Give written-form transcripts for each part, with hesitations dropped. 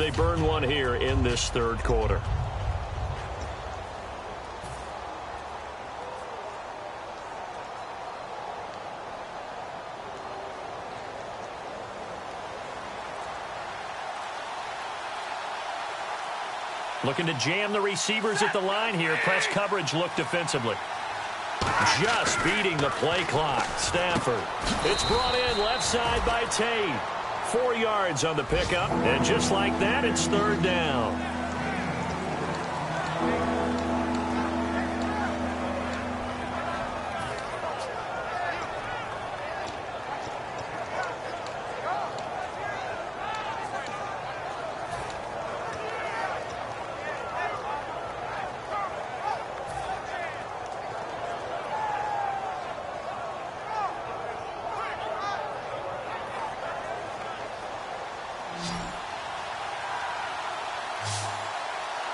they burn one here in this third quarter. Looking to jam the receivers at the line here. Press coverage look defensively. Just beating the play clock. Stafford. It's brought in left side by Tate. 4 yards on the pickup. And just like that, it's third down.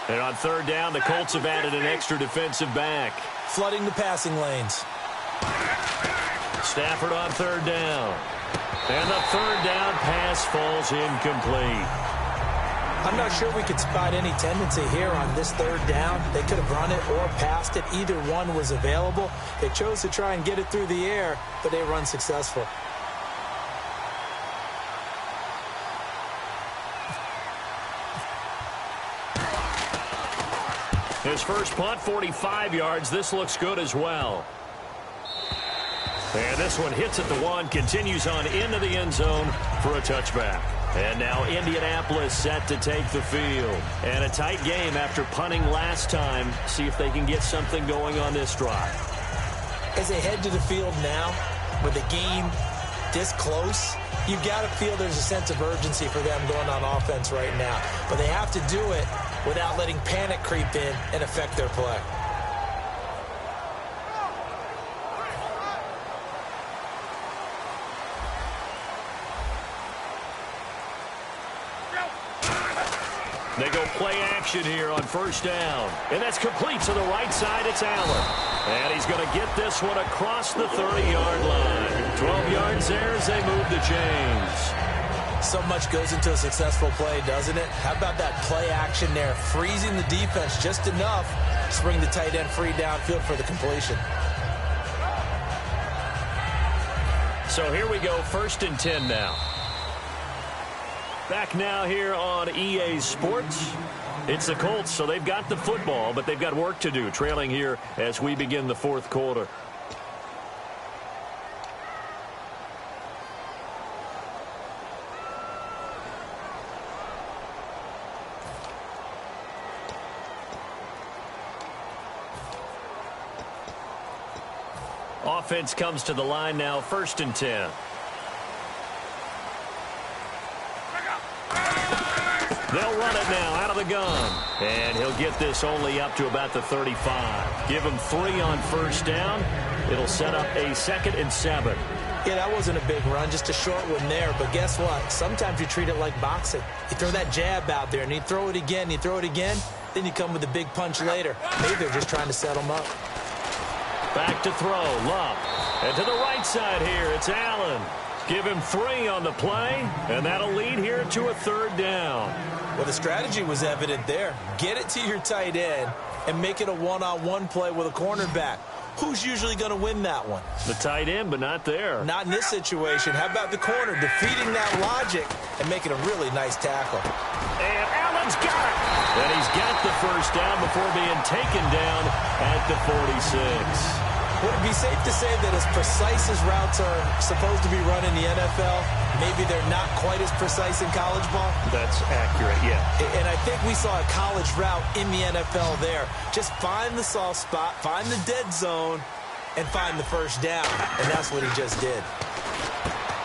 And on third down, the Colts have added an extra defensive back. Flooding the passing lanes. Stafford on third down. And the third down pass falls incomplete. I'm not sure we could spot any tendency here on this third down. They could have run it or passed it. Either one was available. They chose to try and get it through the air, but they were unsuccessful. His first punt, 45 yards. This looks good as well. And this one hits at the 1, continues on into the end zone for a touchback. And now Indianapolis set to take the field. And a tight game after punting last time. See if they can get something going on this drive. As they head to the field now, with the game this close, you've got to feel there's a sense of urgency for them going on offense right now. But they have to do it without letting panic creep in and affect their play. They go play action here on first down. And that's complete to the right side. It's Allen. And he's going to get this one across the 30-yard line. 12 yards there as they move the chains. So much goes into a successful play, doesn't it? How about that play action there? Freezing the defense just enough to bring the tight end free downfield for the completion. So here we go, 1st and 10 now. Back now here on EA Sports. It's the Colts, so they've got the football, but they've got work to do, trailing here as we begin the fourth quarter. Offense comes to the line now, 1st and 10. They'll run it now out of the gun. And he'll get this only up to about the 35. Give him 3 on first down. It'll set up a 2nd and 7. Yeah, that wasn't a big run, just a short one there. But guess what? Sometimes you treat it like boxing. You throw that jab out there, and you throw it again, you throw it again, then you come with a big punch later. Maybe they're just trying to set them up. Back to throw, Luck. And to the right side here, it's Allen. Give him 3 on the play, and that'll lead here to a 3rd down. Well, the strategy was evident there. Get it to your tight end and make it a one-on-one play with a cornerback. Who's usually going to win that one? The tight end, but not there. Not in this situation. How about the corner defeating that logic and making a really nice tackle? And Allen's got it. And he's got the first down before being taken down at the 46. Would it be safe to say that as precise as routes are supposed to be run in the NFL, maybe they're not quite as precise in college ball? That's accurate, yeah. And I think we saw a college route in the NFL there. Just find the soft spot, find the dead zone, and find the first down. And that's what he just did.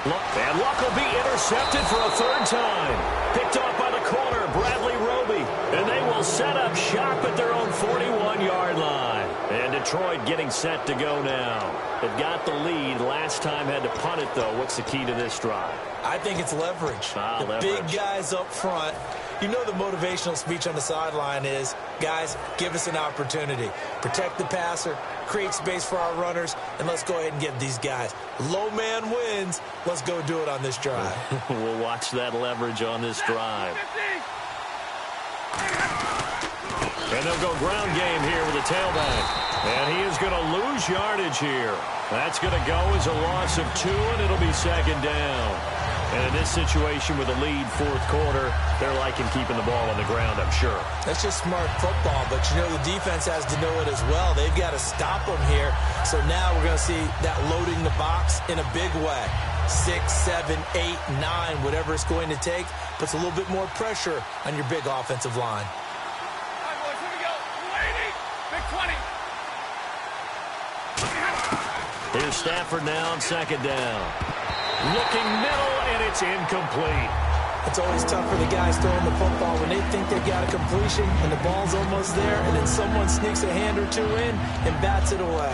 And Luck will be intercepted for a 3rd time. Picked off by the corner, Bradley Roby. And they will set up shop at their own 41-yard line. And Detroit getting set to go now. They've got the lead. Last time had to punt it, though. What's the key to this drive? I think it's leverage. Leverage. Big guys up front. You know the motivational speech on the sideline is, guys, give us an opportunity. Protect the passer, create space for our runners, and let's go ahead and get these guys. Low man wins. Let's go do it on this drive. We'll watch that leverage on this drive. And they'll go ground game here with a tailback. And he is going to lose yardage here. That's going to go as a loss of 2, and it'll be second down. And in this situation with a lead fourth quarter, they're liking keeping the ball on the ground, I'm sure. That's just smart football, but you know the defense has to know it as well. They've got to stop them here. So now we're going to see that loading the box in a big way. 6, 7, 8, 9, whatever it's going to take, puts a little bit more pressure on your big offensive line. All right, boys, here we go. 280, big 20. Here's Stafford now on second down. Looking middle, and it's incomplete. It's always tough for the guys throwing the football when they think they got a completion and the ball's almost there, and then someone sneaks a hand or two in and bats it away.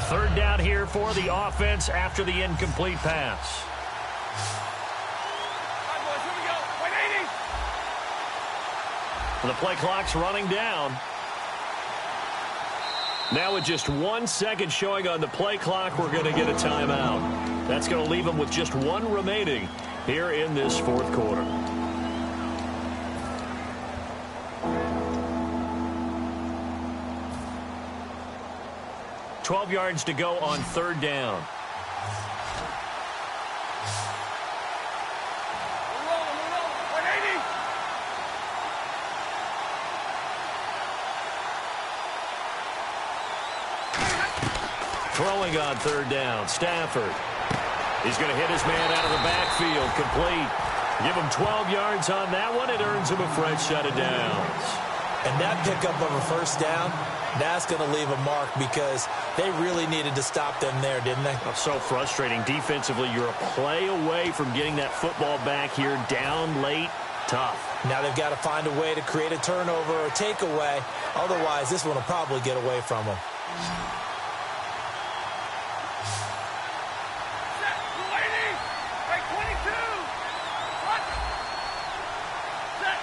Third down here for the offense after the incomplete pass. All right, boys, here we go. 180. The play clock's running down. Now with just 1 second showing on the play clock, we're going to get a timeout. That's going to leave them with just 1 remaining here in this fourth quarter. $12 yards to go on third down. We're rolling. 180. Throwing on third down, Stafford. He's going to hit his man out of the backfield, complete. Give him 12 yards on that one. It earns him a fresh set of downs. And that pickup of a first down, that's going to leave a mark because they really needed to stop them there, didn't they? Oh, so frustrating. Defensively, you're a play away from getting that football back here down late. Tough. Now they've got to find a way to create a turnover or takeaway. Otherwise, this one will probably get away from them. Set. 280. Right, 22. What? Set.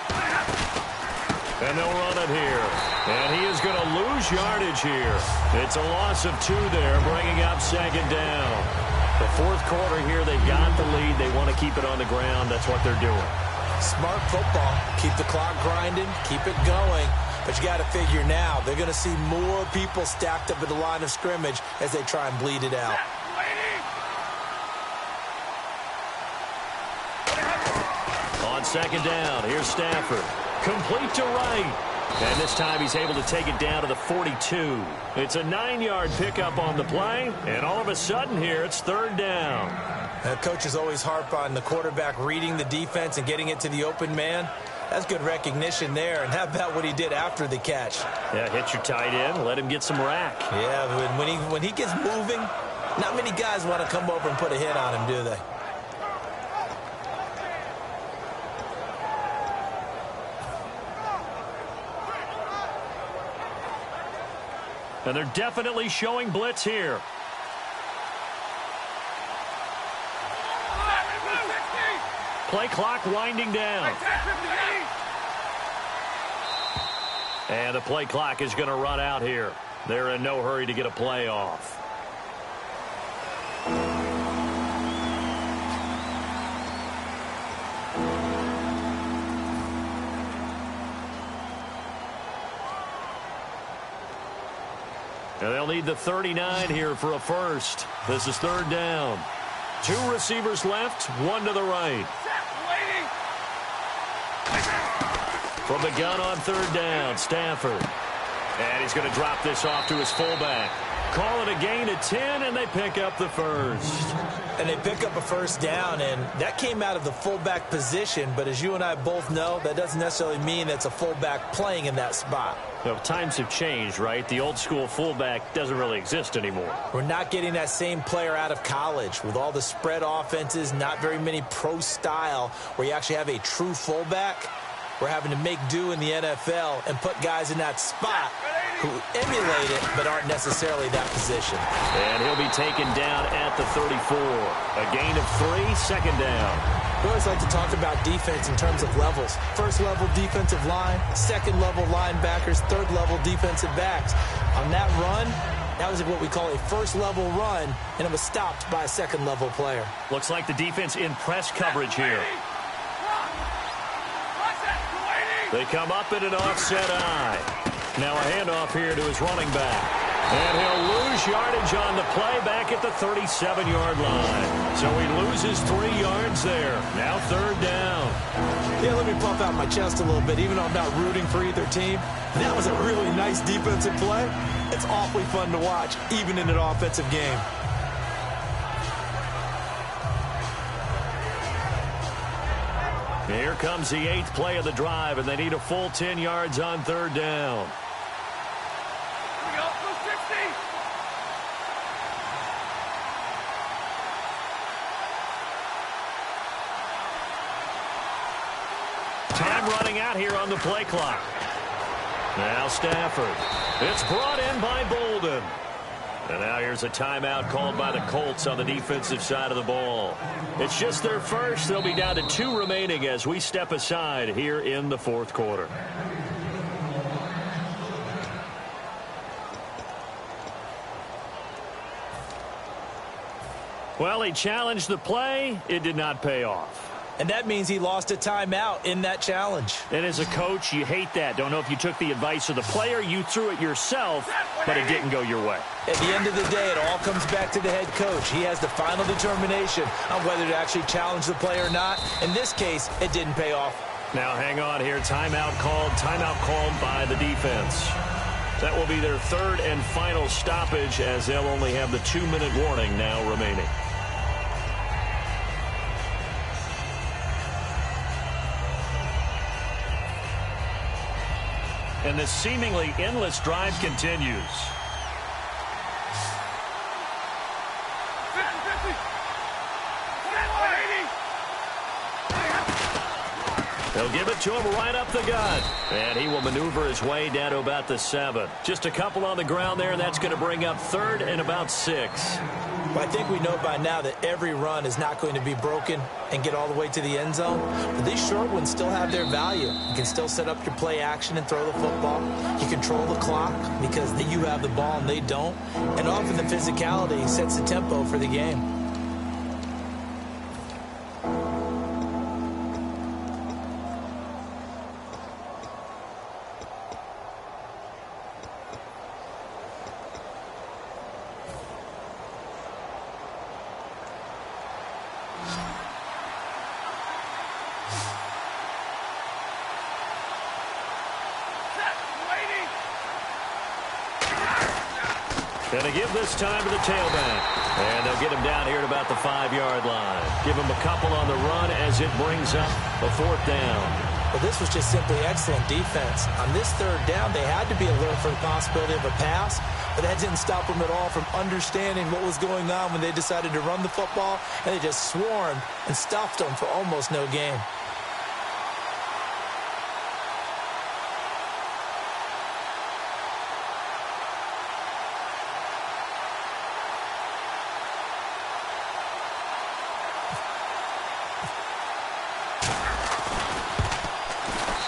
And they'll run it here. And he is going to lose yardage here. It's a loss of 2 there, bringing up second down. The fourth quarter here, they've got the lead. They want to keep it on the ground. That's what they're doing. Smart football. Keep the clock grinding. Keep it going. But you got to figure now, they're going to see more people stacked up at the line of scrimmage as they try and bleed it out. 280. On second down, here's Stafford. Complete to right. And this time he's able to take it down to the 42. It's a 9-yard pickup on the play. And all of a sudden here, it's third down. Coaches always harp on the quarterback reading the defense and getting it to the open man. That's good recognition there. And how about what he did after the catch? Yeah, hit your tight end. Let him get some rack. Yeah, when he gets moving, not many guys want to come over and put a hit on him, do they? And they're definitely showing blitz here. Play clock winding down. And the play clock is going to run out here. They're in no hurry to get a play off. And they'll need the 39 here for a first. This is third down. 2 receivers left, 1 to the right. From the gun on third down, Stafford. And he's going to drop this off to his fullback. Call it a gain of 10, and they pick up the first. And they pick up a first down, and that came out of the fullback position. But as you and I both know, that doesn't necessarily mean that's a fullback playing in that spot. Well, times have changed, right? The old school fullback doesn't really exist anymore. We're not getting that same player out of college with all the spread offenses, not very many pro style where you actually have a true fullback. We're having to make do in the NFL and put guys in that spot who emulate it but aren't necessarily that position. And he'll be taken down at the 34. A gain of 3, second down. We always like to talk about defense in terms of levels. First level defensive line, second level linebackers, third level defensive backs. On that run, that was what we call a first level run, and it was stopped by a second level player. Looks like the defense in press coverage here. They come up in an offset eye. Now a handoff here to his running back. And he'll lose yardage on the play back at the 37-yard line. So he loses 3 yards there. Now third down. Yeah, let me puff out my chest a little bit, even though I'm not rooting for either team. That was a really nice defensive play. It's awfully fun to watch, even in an offensive game. Here comes the 8th play of the drive, and they need a full 10 yards on third down. Time running out here on the play clock. Now Stafford. It's brought in by Bolden. And now here's a timeout called by the Colts on the defensive side of the ball. It's just their first. They'll be down to 2 remaining as we step aside here in the fourth quarter. Well, he challenged the play. It did not pay off. And that means he lost a timeout in that challenge. And as a coach, you hate that. Don't know if you took the advice of the player, you threw it yourself, but it didn't go your way. At the end of the day, it all comes back to the head coach. He has the final determination on whether to actually challenge the play or not. In this case, it didn't pay off. Now hang on here. Timeout called by the defense. That will be their third and final stoppage as they'll only have the 2-minute warning now remaining. And this seemingly endless drive continues. They'll give it to him right up the gut. And he will maneuver his way down to about the 7. Just a couple on the ground there, and that's going to bring up third and about 6. Well, I think we know by now that every run is not going to be broken and get all the way to the end zone. But these short ones still have their value. You can still set up your play action and throw the football. You control the clock because you have the ball and they don't. And often the physicality sets the tempo for the game. Going to give this time to the tailback. And they'll get him down here at about the 5-yard line. Give him a couple on the run as it brings up a 4th down. Well, this was just simply excellent defense. On this 3rd down, they had to be alert for the possibility of a pass, but that didn't stop them at all from understanding what was going on when they decided to run the football, and they just swarmed and stuffed them for almost no gain.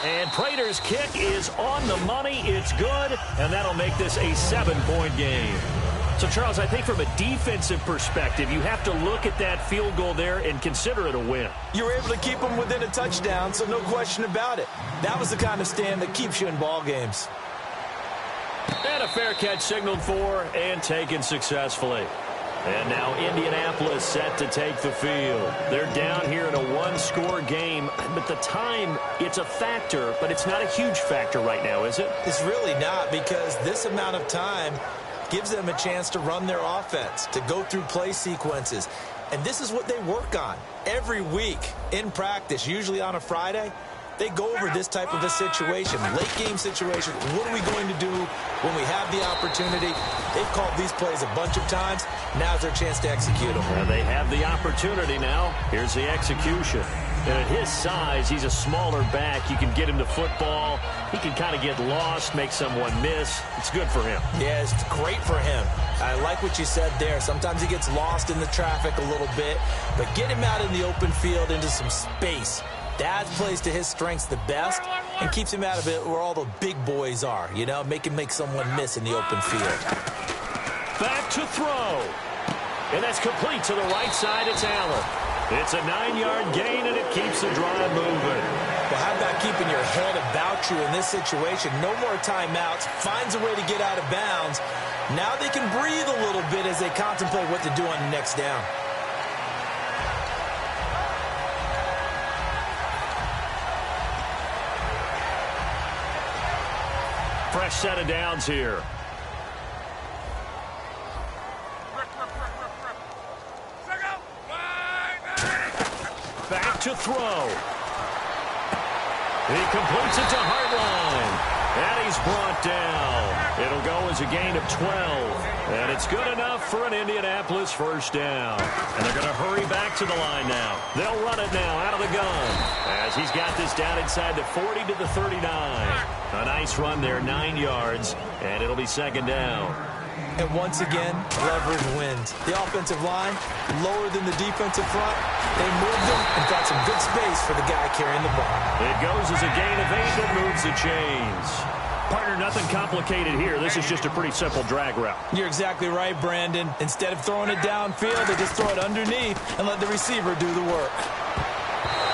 And Prater's kick is on the money. It's good, and that'll make this a 7-point game. So, Charles, I think from a defensive perspective, you have to look at that field goal there and consider it a win. You were able to keep them within a touchdown, so no question about it. That was the kind of stand that keeps you in ball games. And a fair catch signaled for and taken successfully. And now Indianapolis set to take the field. They're down here in a 1-score game, but the time, it's a factor, but it's not a huge factor right now, is it? It's really not, because this amount of time gives them a chance to run their offense, to go through play sequences. And this is what they work on every week in practice, usually on a Friday. They go over this type of a situation, late-game situation. What are we going to do when we have the opportunity? They've called these plays a bunch of times. Now's their chance to execute them. Well, they have the opportunity now. Here's the execution. And at his size, he's a smaller back. You can get him the football. He can kind of get lost, make someone miss. It's good for him. Yeah, it's great for him. I like what you said there. Sometimes he gets lost in the traffic a little bit, but get him out in the open field into some space. That plays to his strengths the best and keeps him out of it where all the big boys are, you know, make someone miss in the open field. Back to throw. And that's complete to the right side. It's Allen. It's a 9-yard gain, and it keeps the drive moving. Well, how about keeping your head about you in this situation? No more timeouts. Finds a way to get out of bounds. Now they can breathe a little bit as they contemplate what to do on the next down. Fresh set of downs here. Back to throw. He completes it to Hartline. And he's brought down. It'll go as a gain of 12. And it's good enough for an Indianapolis first down. And they're going to hurry back to the line now. They'll run it now out of the gun. As he's got this down inside the 40 to the 39. A nice run there, 9 yards. And it'll be second down. And once again, leverage wins. The offensive line, lower than the defensive front. They moved him and got some good space for the guy carrying the ball. It goes as a gain of 8 that moves the chains. Partner, nothing complicated here. This is just a pretty simple drag route. You're exactly right, Brandon. Instead of throwing it downfield, they just throw it underneath and let the receiver do the work.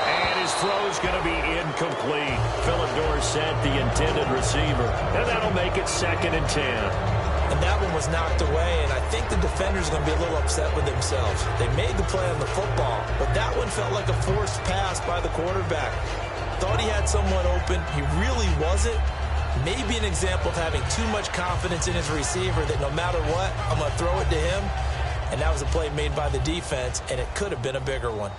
And his throw's going to be incomplete. Philip Dorsett, the intended receiver. And that'll make it 2nd and 10. And that one was knocked away, and I think the defenders are going to be a little upset with themselves. They made the play on the football, but that one felt like a forced pass by the quarterback. Thought he had someone open. He really wasn't. Maybe an example of having too much confidence in his receiver that no matter what, I'm going to throw it to him. And that was a play made by the defense, and it could have been a bigger one.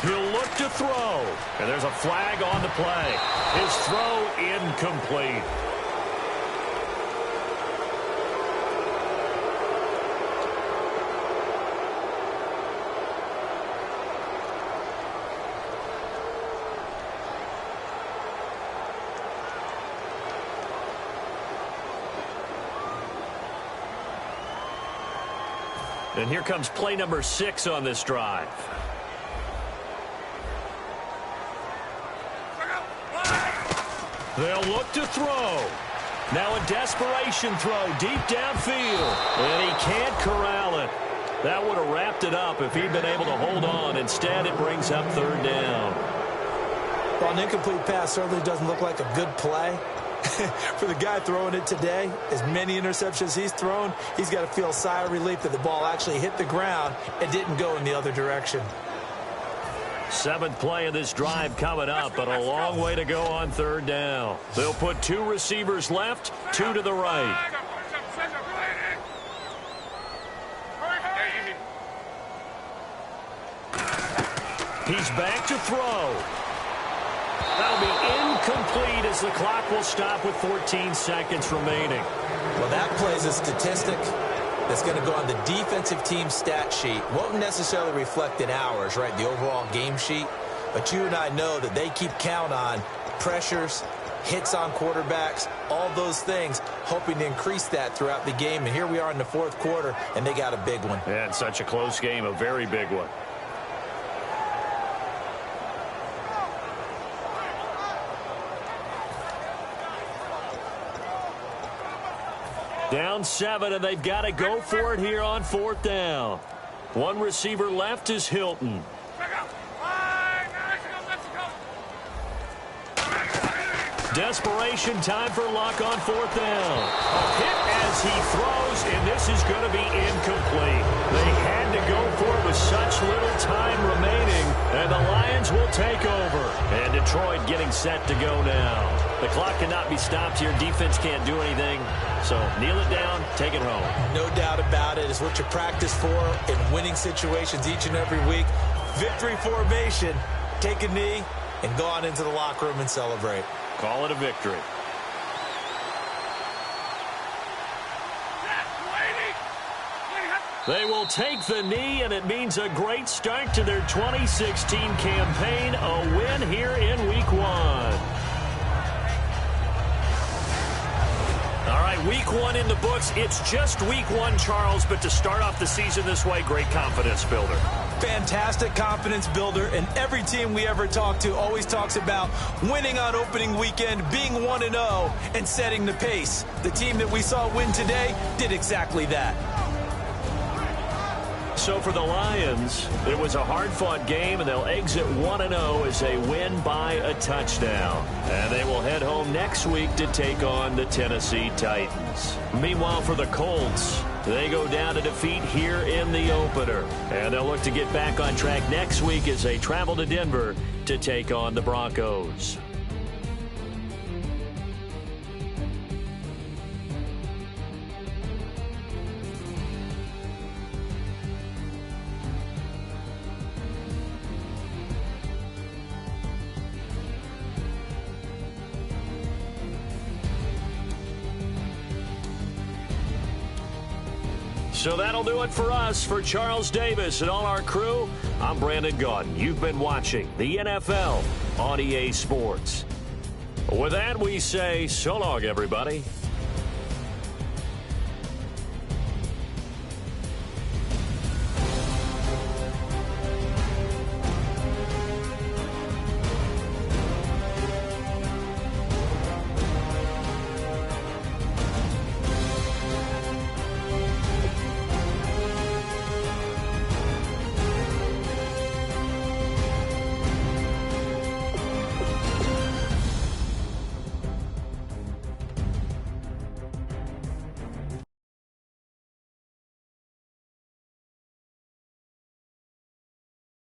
He'll look to throw. And there's a flag on the play. His throw incomplete. And here comes play number 6 on this drive. They'll look to throw. Now a desperation throw deep downfield. And he can't corral it. That would have wrapped it up if he'd been able to hold on. Instead, it brings up 3rd down. Well, an incomplete pass certainly doesn't look like a good play. For the guy throwing it today, as many interceptions he's thrown, he's got to feel a sigh of relief that the ball actually hit the ground and didn't go in the other direction. 7th play of this drive coming up, but a long way to go on 3rd down. They'll put 2 receivers left, 2 to the right. He's back to throw. That'll be incomplete as the clock will stop with 14 seconds remaining. Well, that plays a statistic that's going to go on the defensive team stat sheet. Won't necessarily reflect in ours, right, the overall game sheet. But you and I know that they keep count on pressures, hits on quarterbacks, all those things, hoping to increase that throughout the game. And here we are in the 4th quarter, and they got a big one. Yeah, it's such a close game, a very big one. Down 7, and they've got to go for it here on 4th down. 1 receiver left is Hilton. Desperation time for Luck on 4th down. A hit as he throws, and this is going to be incomplete. They had to go for it with such little time remaining, and the Lions will take over. And Detroit getting set to go now. The clock cannot be stopped here. Defense can't do anything. So kneel it down, take it home. No doubt about it. It's what you practice for in winning situations each and every week. Victory formation. Take a knee and go on into the locker room and celebrate. Call it a victory. They will take the knee, and it means a great start to their 2016 campaign, a win here in Week 1. All right, Week 1 in the books. It's just Week 1, Charles, but to start off the season this way, great confidence builder. Fantastic confidence builder, and every team we ever talk to always talks about winning on opening weekend, being 1-0, and setting the pace. The team that we saw win today did exactly that. So for the Lions, it was a hard-fought game, and they'll exit 1-0 as they win by a touchdown. And they will head home next week to take on the Tennessee Titans. Meanwhile, for the Colts, they go down to defeat here in the opener. And they'll look to get back on track next week as they travel to Denver to take on the Broncos. So that'll do it for us. For Charles Davis and all our crew, I'm Brandon Gaudin. You've been watching the NFL on EA Sports. With that, we say so long, everybody.